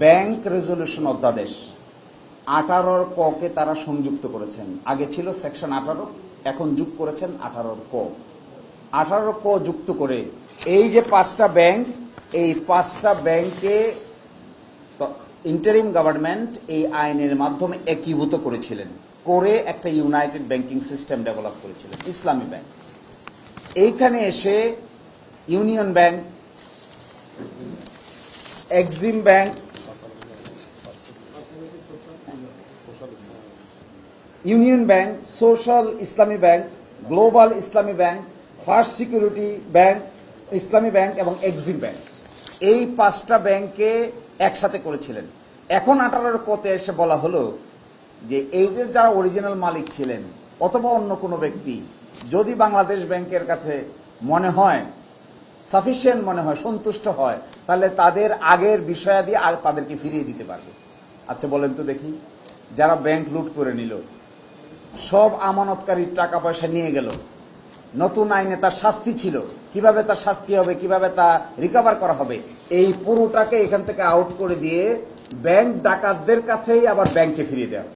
Bank resolution অধ্যাদেশ 18 ক কে তারা সংযুক্ত করেছেন। আগে ছিল সেকশন 18, এখন যোগ করেছেন 18 ক। 18 ক যুক্ত করে এই যে 5টা ব্যাংক, এই 5টা ব্যাংকে ইন্টারিম গভর্নমেন্ট এই আইনের মাধ্যমে একীভূত করেছিলেন, করে একটা ইউনাইটেড ব্যাংকিং সিস্টেম ডেভেলপ করেছিলেন, ইসলামী ব্যাংক। এইখানে এসে union bank, Exim bank, union bank, social ইসলামী ব্যাংক, গ্লোবাল ইসলামী ব্যাংক, ফার্স্ট সিকিউরিটি ব্যাংক, ইসলামী ব্যাংক এবং এক্সিম ব্যাংক, এই 5টা ব্যাংকে একসাথে করেছিলেন। এখন 18 কতে এসে বলা হলো যে এইদের যারা অরিজিনাল মালিক ছিলেন অথবা অন্য কোনো ব্যক্তি যদি বাংলাদেশ ব্যাংকের কাছে মনে হয় সাফিসিয়েন্ট মনে হয়, সন্তুষ্ট হয়, তাহলে তাদের আগের বিষয়াদি আর তাদেরকে ফিরিয়ে দিতে পারবে। আচ্ছা বলেন তো দেখি, যারা ব্যাংক লুট করে নিল, সব আমানতকারীর টাকা পয়সা নিয়ে গেল, নতুন আইনে তার শাস্তি ছিল, কিভাবে তার শাস্তি হবে, কিভাবে তা রিকভার করা হবে, এই পুরোটাকে এখান থেকে আউট করে দিয়ে ব্যাংক ডাকাতদের কাছেই আবার ব্যাংকে ফিরিয়ে দেওয়া।